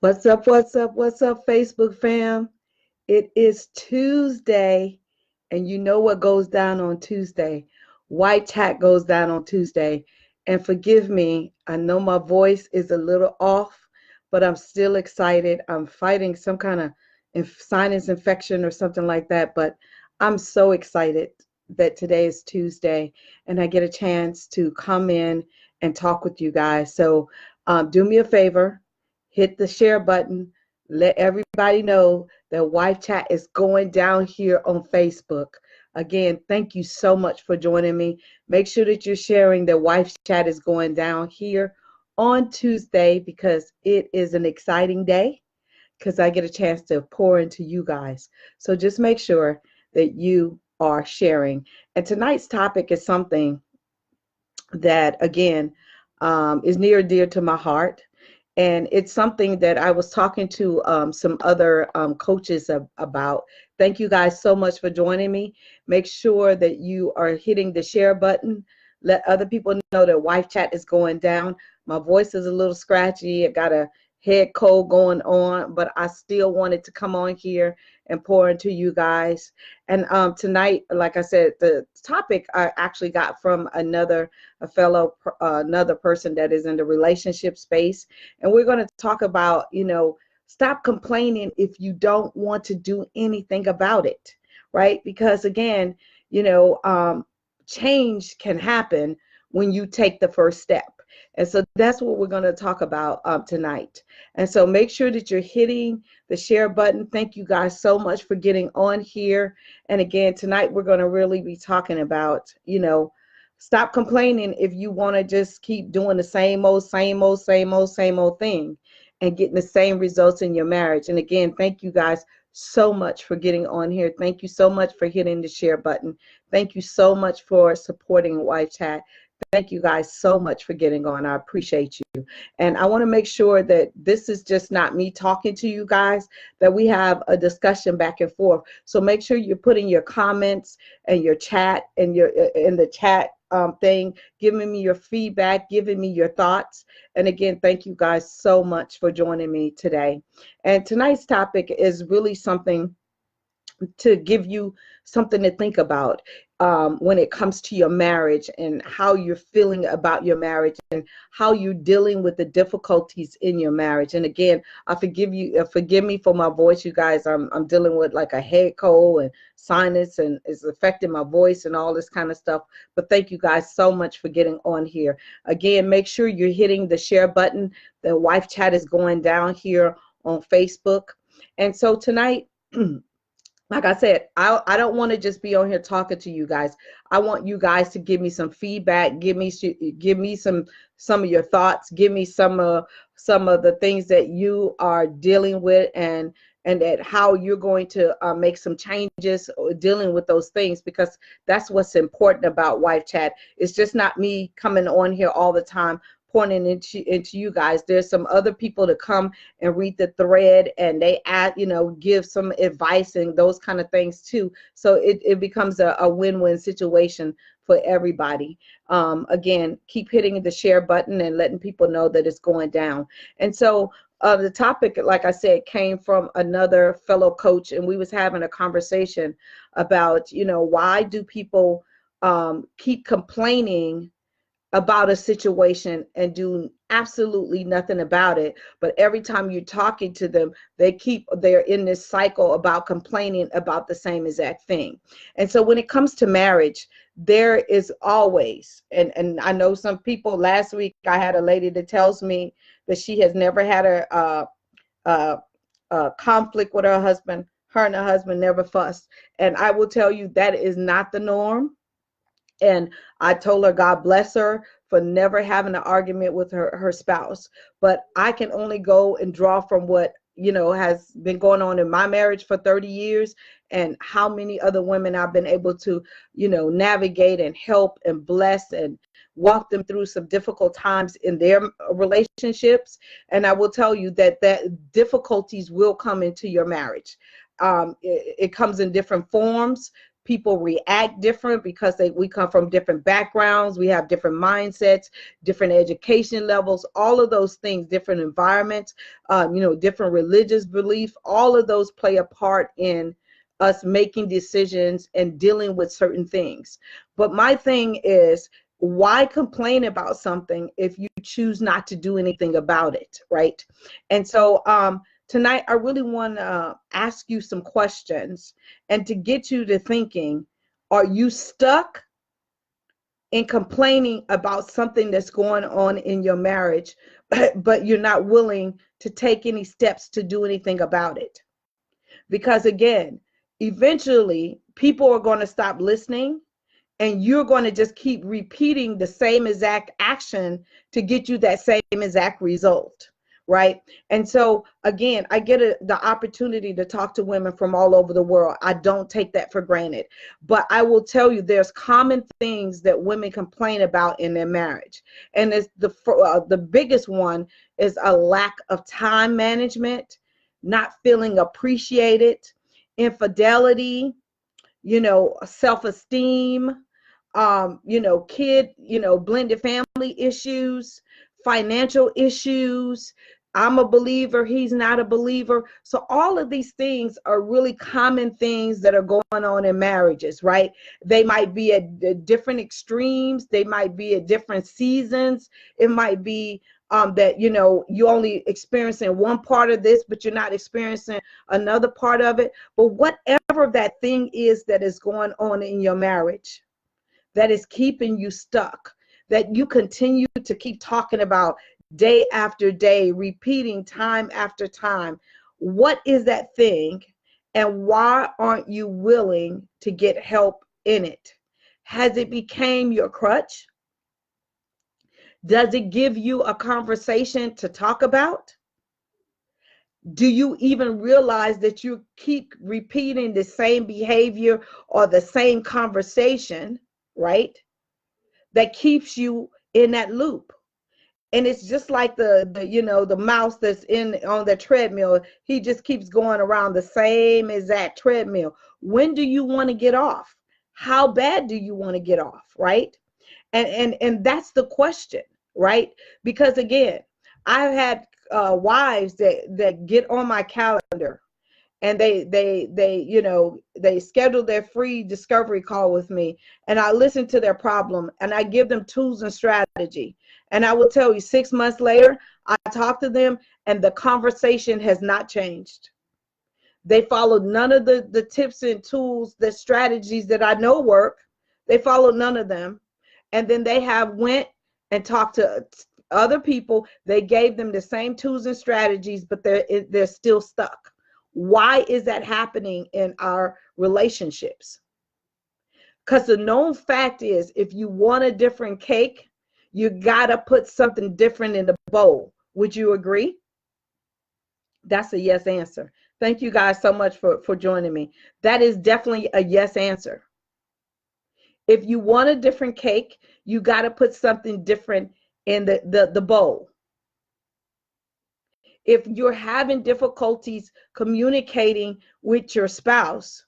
What's up? What's up? What's up, Facebook fam? It is Tuesday, and you know what goes down on Tuesday? White chat goes down on Tuesday. And forgive me, I know my voice is a little off, but I'm still excited. I'm fighting some kind of sinus infection or something like that, but I'm so excited that today is Tuesday and I get a chance to come in and talk with you guys. So do me a favor, hit the share button, let everybody know that Wife Chat is going down here on Facebook. Again, thank you so much for joining me. Make sure that you're sharing that Wife Chat is going down here on Tuesday because it is an exciting day because I get a chance to pour into you guys. So just make sure that you are sharing. And tonight's topic is something that, again, is near and dear to my heart. And it's something that I was talking to some other coaches about. Thank you guys so much for joining me. Make sure that you are hitting the share button. Let other people know that Wife Chat is going down. My voice is a little scratchy. I got a head cold going on, but I still wanted to come on here and pour into you guys. And tonight, like I said, the topic I actually got from another person that is in the relationship space. And we're going to talk about, stop complaining if you don't want to do anything about it, right? Because again, change can happen when you take the first step. And so that's what we're going to talk about tonight. And so make sure that you're hitting the share button. Thank you guys so much for getting on here. And again, tonight we're going to really be talking about, stop complaining if you want to just keep doing the same old, same old, same old, same old thing and getting the same results in your marriage. And again, thank you guys so much for getting on here. Thank you so much for hitting the share button. Thank you so much for supporting Wife Chat. Thank you guys so much for getting on. I appreciate you. And I want to make sure that this is just not me talking to you guys, that we have a discussion back and forth. So make sure you're putting your comments and your chat and your in the chat thing, giving me your feedback, giving me your thoughts. And again, thank you guys so much for joining me today. And tonight's topic is really something to give you something to think about when it comes to your marriage and how you're feeling about your marriage and how you're dealing with the difficulties in your marriage. And again, I forgive me for my voice, you guys. I'm dealing with like a head cold and sinus, and it's affecting my voice and all this kind of stuff. But thank you guys so much for getting on here. Again, make sure you're hitting the share button. The Wife Chat is going down here on Facebook. And so tonight, like I said, I don't want to just be on here talking to you guys. I want you guys to give me some feedback, give me some of your thoughts, give me some of the things that you are dealing with, and that how you're going to make some changes dealing with those things, because that's what's important about Wife Chat. It's just not me coming on here all the time pointing into you guys. There's some other people to come and read the thread, and they add, give some advice and those kind of things too. So it becomes a win-win situation for everybody. Again, keep hitting the share button and letting people know that it's going down. And so the topic, like I said, came from another fellow coach, and we was having a conversation about, why do people keep complaining about a situation and do absolutely nothing about it. But every time you're talking to them, they're in this cycle about complaining about the same exact thing. And so when it comes to marriage, there is always, and I know some people, last week I had a lady that tells me that she has never had a conflict with her husband. Her and her husband never fussed. And I will tell you that is not the norm. And I told her, God bless her for never having an argument with her spouse. But I can only go and draw from what, has been going on in my marriage for 30 years and how many other women I've been able to, navigate and help and bless and walk them through some difficult times in their relationships. And I will tell you that difficulties will come into your marriage. It comes in different forms. People react different because we come from different backgrounds. We have different mindsets, different education levels, all of those things, different environments, different religious beliefs. All of those play a part in us making decisions and dealing with certain things. But my thing is, why complain about something if you choose not to do anything about it, right? And so tonight, I really want to ask you some questions and to get you to thinking, are you stuck in complaining about something that's going on in your marriage, but you're not willing to take any steps to do anything about it? Because again, eventually people are going to stop listening, and you're going to just keep repeating the same exact action to get you that same exact result, right? And so again, I get the opportunity to talk to women from all over the world. I don't take that for granted, but I will tell you there's common things that women complain about in their marriage. And it's the biggest one is a lack of time management, not feeling appreciated, infidelity, self-esteem, blended family issues, financial issues. I'm a believer, he's not a believer. So all of these things are really common things that are going on in marriages, right? They might be at different extremes. They might be at different seasons. It might be that, you only experiencing one part of this, but you're not experiencing another part of it. But whatever that thing is that is going on in your marriage, that is keeping you stuck, that you continue to keep talking about day after day, repeating time after time. What is that thing, and why aren't you willing to get help in it? Has it become your crutch? Does it give you a conversation to talk about? Do you even realize that you keep repeating the same behavior or the same conversation, right? That keeps you in that loop. And it's just like the mouse that's on the treadmill. He just keeps going around the same exact treadmill. When do you want to get off? How bad do you want to get off, right? And that's the question, right? Because again, I've had wives that get on my calendar, and they schedule their free discovery call with me, and I listen to their problem, and I give them tools and strategy. And I will tell you, 6 months later, I talk to them, and the conversation has not changed. They followed none of the tips and tools, the strategies that I know work. They followed none of them. And then they have went and talked to other people. They gave them the same tools and strategies, but they're still stuck. Why is that happening in our relationships? Because the known fact is, if you want a different cake, you got to put something different in the bowl. Would you agree? That's a yes answer. Thank you guys so much for joining me. That is definitely a yes answer. If you want a different cake, you got to put something different in the bowl. If you're having difficulties communicating with your spouse,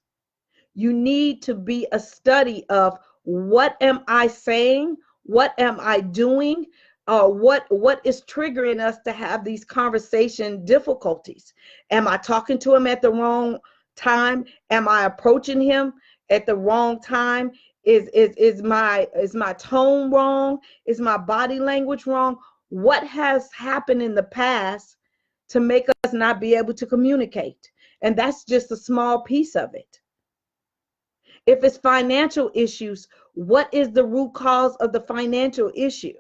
you need to be a study of, what am I saying? What am I doing? What is triggering us to have these conversation difficulties? Am I talking to him at the wrong time? Am I approaching him at the wrong time? Is my tone wrong? Is my body language wrong? What has happened in the past to make us not be able to communicate? And that's just a small piece of it. If it's financial issues, what is the root cause of the financial issue?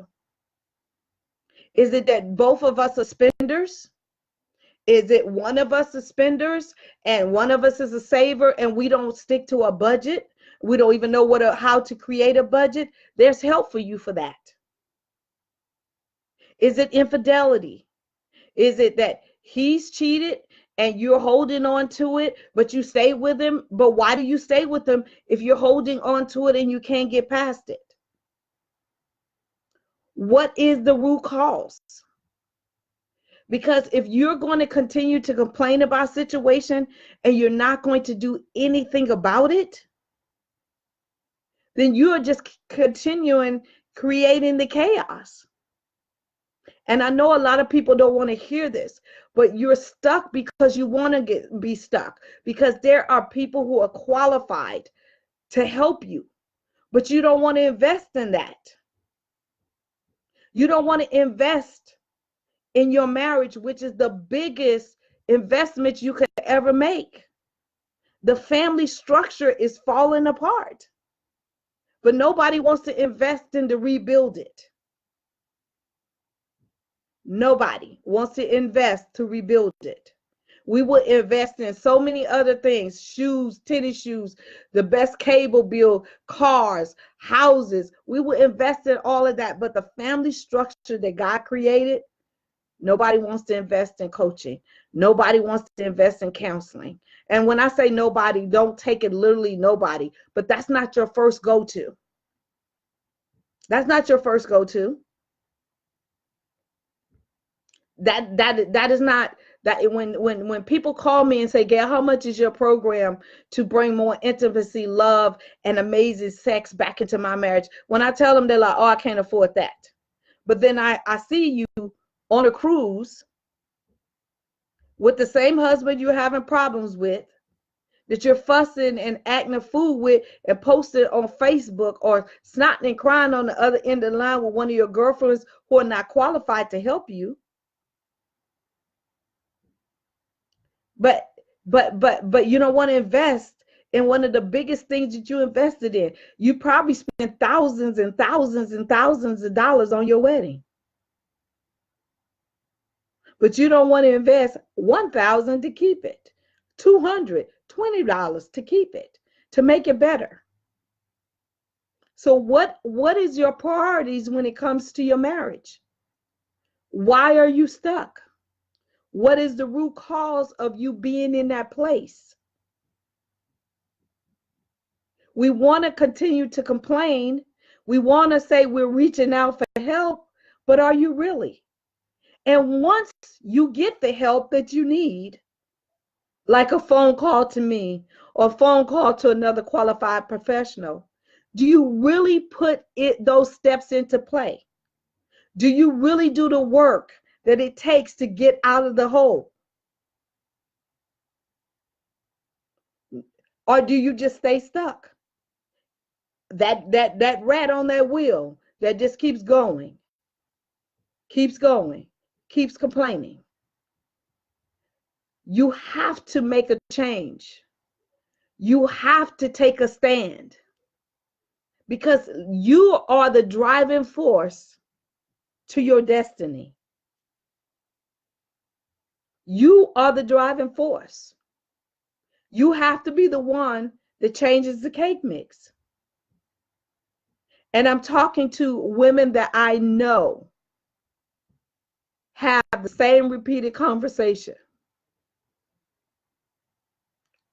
Is it that both of us are spenders? Is it one of us is spenders and one of us is a saver, and we don't stick to a budget? We don't even know how to create a budget. There's help for you for that. Is it infidelity? Is it that he's cheated and you're holding on to it, but you stay with him? But why do you stay with him if you're holding on to it and you can't get past it? What is the root cause? Because if you're going to continue to complain about a situation and you're not going to do anything about it, then you are just continuing creating the chaos. And I know a lot of people don't want to hear this, but you're stuck because you want to be stuck, because there are people who are qualified to help you, but you don't want to invest in that. You don't want to invest in your marriage, which is the biggest investment you could ever make. The family structure is falling apart, but nobody wants to invest in to rebuild it. Nobody wants to invest to rebuild it. We will invest in so many other things: shoes, tennis shoes, the best cable bill, cars, houses. We will invest in all of that. But the family structure that God created, nobody wants to invest in coaching. Nobody wants to invest in counseling. And when I say nobody, don't take it literally, nobody. But that's not your first go-to. That's not your first go-to. That is not that. When people call me and say, Gail, how much is your program to bring more intimacy, love, and amazing sex back into my marriage? When I tell them, they're like, oh, I can't afford that. But then I see you on a cruise with the same husband you're having problems with, that you're fussing and acting a fool with, and posted on Facebook, or snotting and crying on the other end of the line with one of your girlfriends who are not qualified to help you. But you don't want to invest in one of the biggest things that you invested in. You probably spent thousands and thousands and thousands of dollars on your wedding, but you don't want to invest $1,000 to keep it, $220 to keep it, to make it better. So what is your priorities when it comes to your marriage? Why are you stuck? What is the root cause of you being in that place? We want to continue to complain. We want to say we're reaching out for help, but are you really? And once you get the help that you need, like a phone call to me or a phone call to another qualified professional, do you really put those steps into play? Do you really do the work that it takes to get out of the hole? Or do you just stay stuck? That rat on that wheel that just keeps going, keeps complaining. You have to make a change. You have to take a stand, because you are the driving force to your destiny. You are the driving force. You have to be the one that changes the cake mix. And I'm talking to women that I know have the same repeated conversation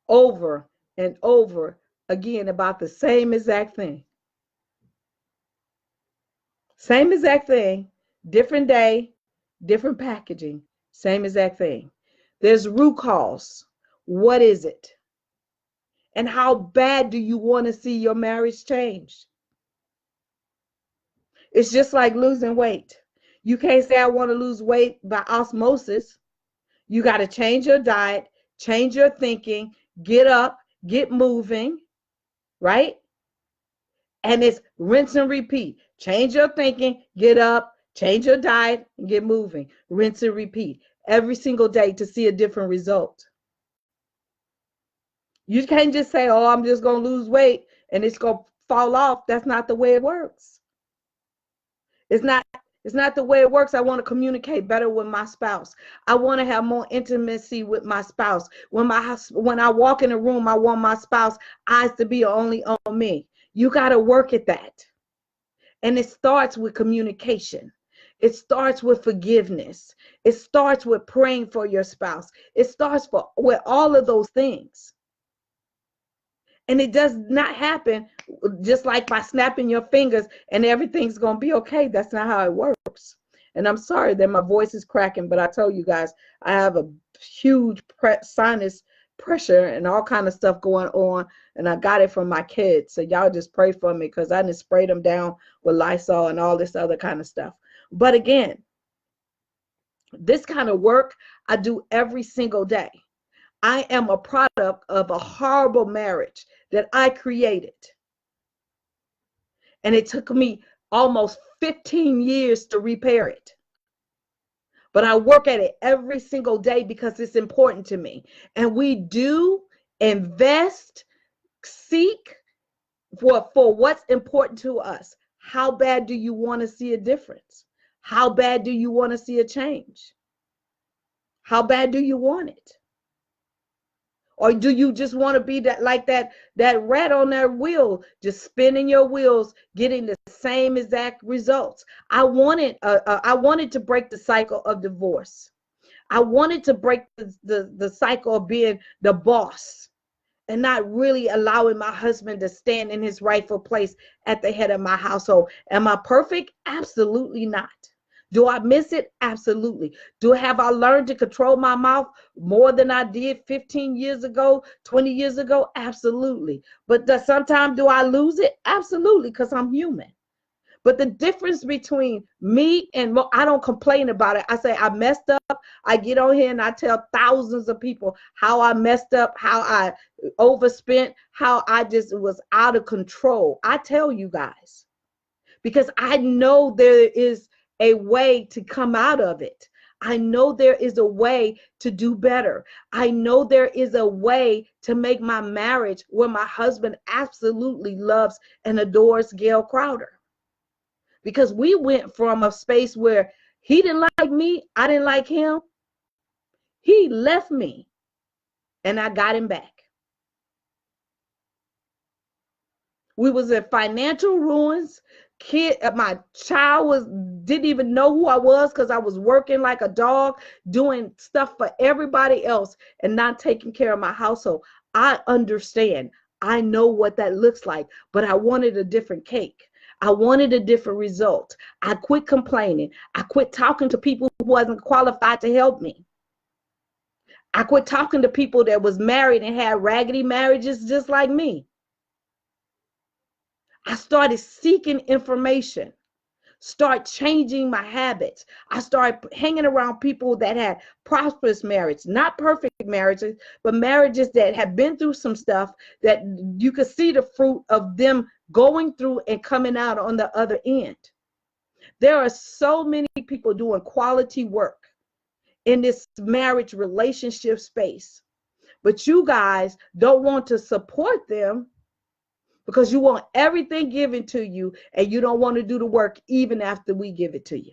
over and over again about the same exact thing. Same exact thing, different day, different packaging, same exact thing. There's root cause. What is it? And how bad do you want to see your marriage changed? It's just like losing weight. You can't say I want to lose weight by osmosis. You got to change your diet, change your thinking, get up, get moving, right? And it's rinse and repeat. Change your thinking, get up, change your diet, and get moving. Rinse and repeat every single day to see a different result. You can't just say, oh, I'm just going to lose weight and it's going to fall off. That's not the way it works. It's not the way it works. I want to communicate better with my spouse. I want to have more intimacy with my spouse. When I walk in a room, I want my spouse eyes to be only on me. You got to work at that. And it starts with communication. It starts with forgiveness. It starts with praying for your spouse. It starts with all of those things. And it does not happen just like by snapping your fingers and everything's going to be okay. That's not how it works. And I'm sorry that my voice is cracking, but I told you guys, I have a huge sinus pressure and all kind of stuff going on, and I got it from my kids. So y'all just pray for me, because I didn't spray them down with Lysol and all this other kind of stuff. But again, this kind of work I do every single day. I am a product of a horrible marriage that I created. And it took me almost 15 years to repair it. But I work at it every single day because it's important to me. And we do invest, seek for what's important to us. How bad do you want to see a difference? How bad do you want to see a change? How bad do you want it? Or do you just want to be that rat on that wheel, just spinning your wheels, getting the same exact results? I wanted to break the cycle of divorce. I wanted to break the cycle of being the boss and not really allowing my husband to stand in his rightful place at the head of my household. Am I perfect? Absolutely not. Do I miss it? Absolutely. Have I learned to control my mouth more than I did 15 years ago, 20 years ago? Absolutely. But sometimes do I lose it? Absolutely, because I'm human. But the difference between me and I don't complain about it. I say I messed up. I get on here and I tell thousands of people how I messed up, how I overspent, how I just was out of control. I tell you guys, because I know there is a way to come out of it. I know there is a way to do better. I know there is a way to make my marriage where my husband absolutely loves and adores Gail Crowder. Because we went from a space where he didn't like me, I didn't like him. He left me and I got him back. We was in financial ruins. My child didn't even know who I was because I was working like a dog, doing stuff for everybody else and not taking care of my household. I understand. I know what that looks like, but I wanted a different cake. I wanted a different result. I quit complaining. I quit talking to people who wasn't qualified to help me. I quit talking to people that was married and had raggedy marriages just like me. I started seeking information, start changing my habits. I started hanging around people that had prosperous marriages, not perfect marriages, but marriages that had been through some stuff that you could see the fruit of them going through and coming out on the other end. There are so many people doing quality work in this marriage relationship space, but you guys don't want to support them because you want everything given to you and you don't want to do the work even after we give it to you.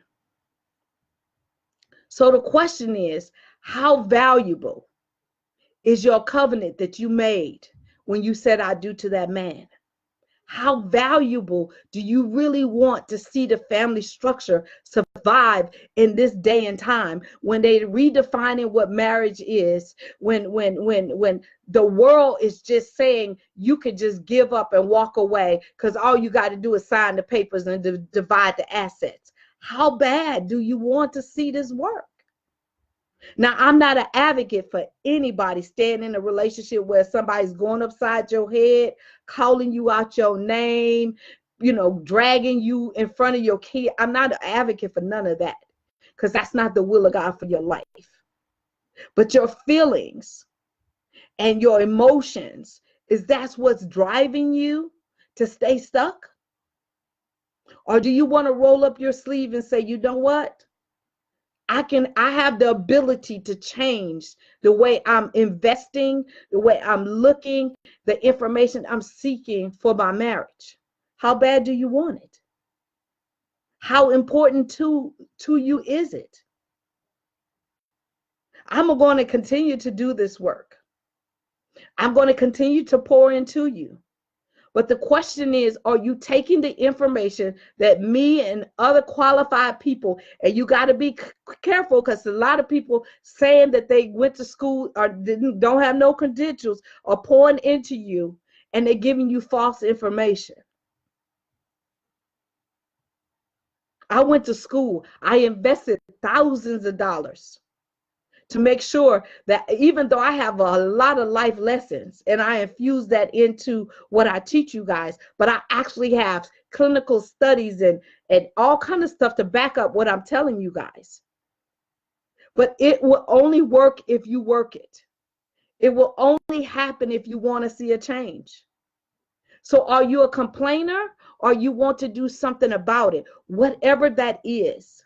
So the question is, how valuable is your covenant that you made when you said I do to that man? How valuable do you really want to see the family structure survive in this day and time when they're redefining what marriage is, when the world is just saying you could just give up and walk away because all you got to do is sign the papers and divide the assets? How bad do you want to see this work? Now, I'm not an advocate for anybody staying in a relationship where somebody's going upside your head, calling you out your name, dragging you in front of your kid. I'm not an advocate for none of that because that's not the will of God for your life. But your feelings and your emotions, that's what's driving you to stay stuck? Or do you want to roll up your sleeve and say, you know what? I have the ability to change the way I'm investing, the way I'm looking, the information I'm seeking for my marriage. How bad do you want it? How important to you is it? I'm going to continue to do this work. I'm going to continue to pour into you. But the question is, are you taking the information that me and other qualified people, and you got to be careful because a lot of people saying that they went to school or don't have no credentials are pouring into you and they're giving you false information. I went to school. I invested thousands of dollars to make sure that even though I have a lot of life lessons and I infuse that into what I teach you guys, but I actually have clinical studies and all kind of stuff to back up what I'm telling you guys. But it will only work if you work it. It will only happen if you want to see a change. So are you a complainer or you want to do something about it? Whatever that is.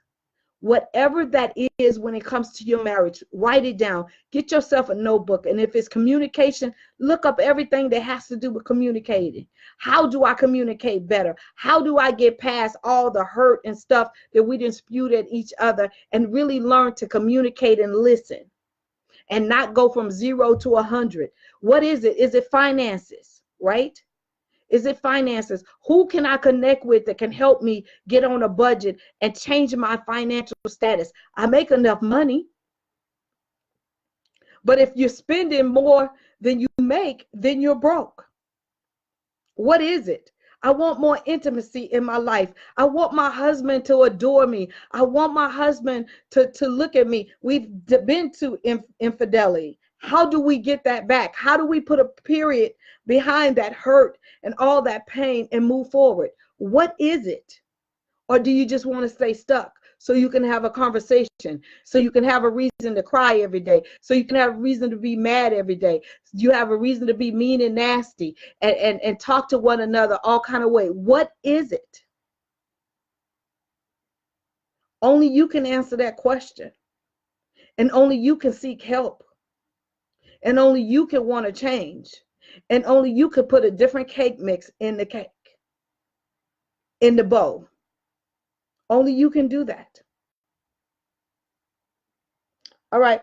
Whatever that is when it comes to your marriage, write it down. Get yourself a notebook. And if it's communication, look up everything that has to do with communicating. How do I communicate better? How do I get past all the hurt and stuff that we didn't spewed at each other and really learn to communicate and listen and not go from 0 to 100? What is it? Is it finances, right? Is it finances? Who can I connect with that can help me get on a budget and change my financial status? I make enough money. But if you're spending more than you make, then you're broke. What is it? I want more intimacy in my life. I want my husband to adore me. I want my husband to look at me. We've been to infidelity. How do we get that back? How do we put a period behind that hurt and all that pain and move forward? What is it? Or do you just want to stay stuck so you can have a conversation, so you can have a reason to cry every day, so you can have a reason to be mad every day, you have a reason to be mean and nasty and talk to one another all kind of way? What is it? Only you can answer that question, and only you can seek help, and only you can want to change, and only you can put a different cake mix in the cake, in the bowl. Only you can do that. All right,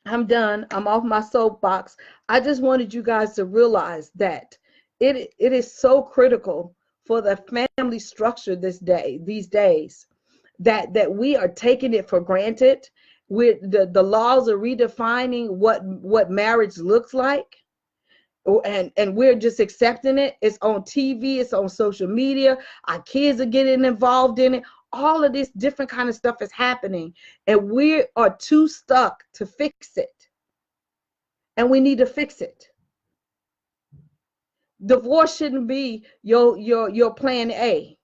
I'm done. I'm off my soapbox. I just wanted you guys to realize that it is so critical for the family structure these days, that we are taking it for granted. The laws are redefining what marriage looks like. And we're just accepting it. It's on TV, it's on social media. Our kids are getting involved in it. All of this different kind of stuff is happening, and we are too stuck to fix it. And we need to fix it. Divorce shouldn't be your plan A.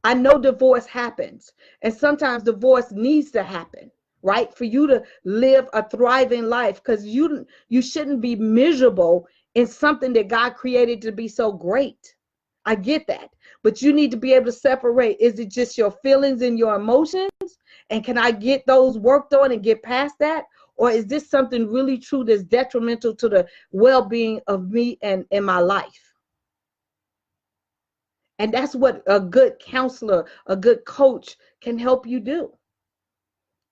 I know divorce happens, and sometimes divorce needs to happen, right? For you to live a thriving life, because you shouldn't be miserable in something that God created to be so great. I get that. But you need to be able to separate. Is it just your feelings and your emotions? And can I get those worked on and get past that? Or is this something really true that's detrimental to the well-being of me and in my life? And that's what a good counselor, a good coach can help you do.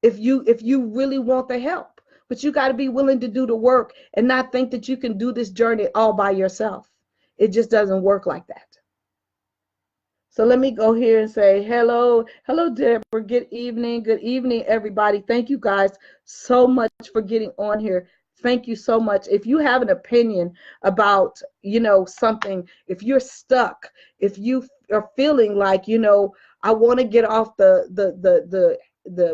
If you really want the help. But you got to be willing to do the work and not think that you can do this journey all by yourself. It just doesn't work like that. So let me go here and say hello. Hello, Deborah. Good evening, everybody. Thank you guys so much for getting on here. Thank you so much. If you have an opinion about, something, if you're stuck, if you are feeling like, I want to get off the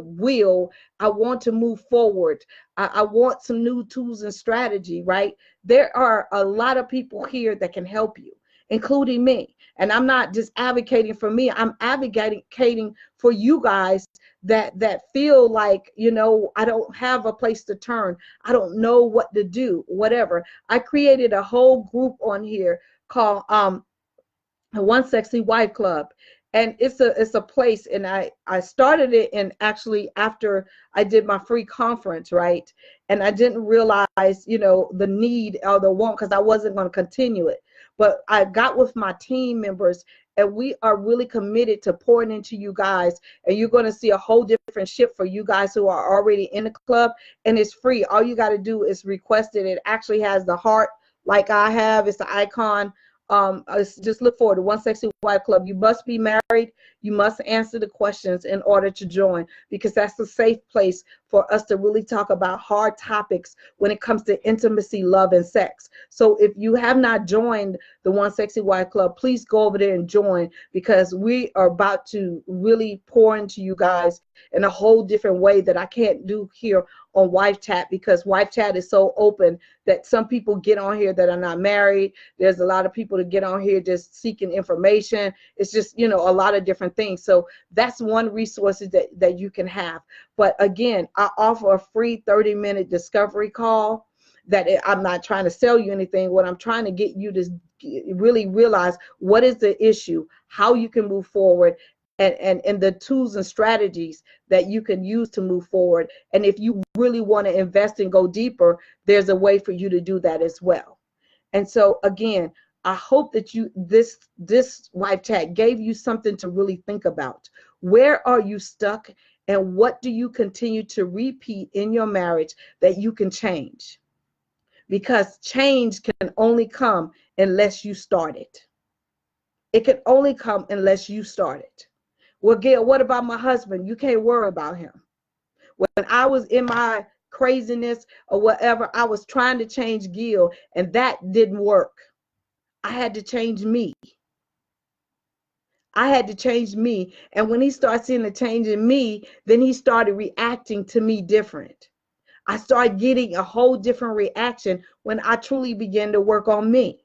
wheel, I want to move forward, I want some new tools and strategy, right? There are a lot of people here that can help you, including me. And I'm not just advocating for me, I'm advocating for you guys that feel like, I don't have a place to turn, I don't know what to do, whatever. I created a whole group on here called One Sexy Wife Club. And it's a place, and I started it, and actually after I did my free conference, right? And I didn't realize, the need or the want, because I wasn't going to continue it. But I got with my team members, and we are really committed to pouring into you guys. And you're going to see a whole different shift for you guys who are already in the club. And it's free. All you got to do is request it. It actually has the heart like I have. It's the icon. Just look forward to One Sexy Wife Club. You must be married. You must answer the questions in order to join, because that's a safe place for us to really talk about hard topics when it comes to intimacy, love, and sex. So if you have not joined the One Sexy Wife Club, please go over there and join, because we are about to really pour into you guys in a whole different way that I can't do here on Wife Chat, because Wife Chat is so open that some people get on here that are not married. There's a lot of people that get on here just seeking information. It's just, you know, a lot of different things. So that's one resource that you can have. But again, I offer a free 30-minute discovery call. That I'm not trying to sell you anything. What I'm trying to get you to really realize what is the issue, how you can move forward, and the tools and strategies that you can use to move forward. And if you really want to invest and go deeper, there's a way for you to do that as well. And so again, I hope that this Wife Chat gave you something to really think about. Where are you stuck, and what do you continue to repeat in your marriage that you can change? Because change can only come unless you start it. It can only come unless you start it. Well, Gail, what about my husband? You can't worry about him. When I was in my craziness or whatever, I was trying to change Gail, and that didn't work. I had to change me. I had to change me. And when he started seeing the change in me, then he started reacting to me different. I started getting a whole different reaction when I truly began to work on me.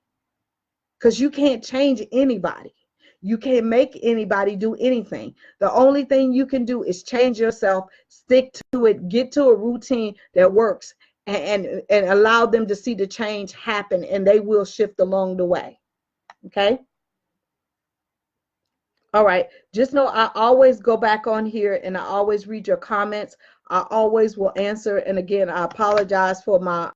Because you can't change anybody. You can't make anybody do anything. The only thing you can do is change yourself, stick to it, get to a routine that works, and allow them to see the change happen, and they will shift along the way. Okay? All right. Just know I always go back on here and I always read your comments. I always will answer. And again, I apologize for my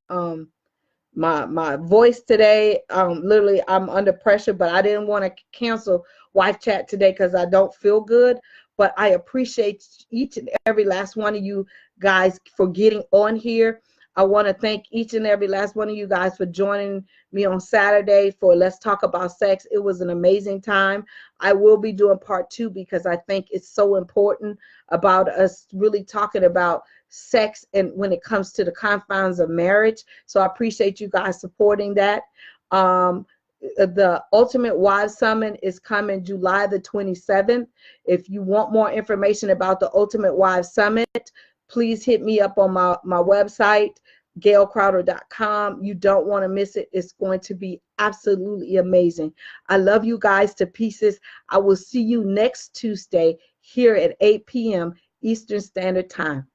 voice today. Literally, I'm under pressure, but I didn't want to cancel Wife Chat today because I don't feel good. But I appreciate each and every last one of you guys for getting on here. I want to thank each and every last one of you guys for joining me on Saturday for Let's Talk About Sex. It was an amazing time. I will be doing part 2 because I think it's so important about us really talking about sex and when it comes to the confines of marriage. So I appreciate you guys supporting that. The Ultimate Wives Summit is coming July the 27th. If you want more information about the Ultimate Wives Summit, please hit me up on my website, gailcrowder.com. You don't want to miss it. It's going to be absolutely amazing. I love you guys to pieces. I will see you next Tuesday here at 8 p.m. Eastern Standard Time.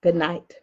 Good night.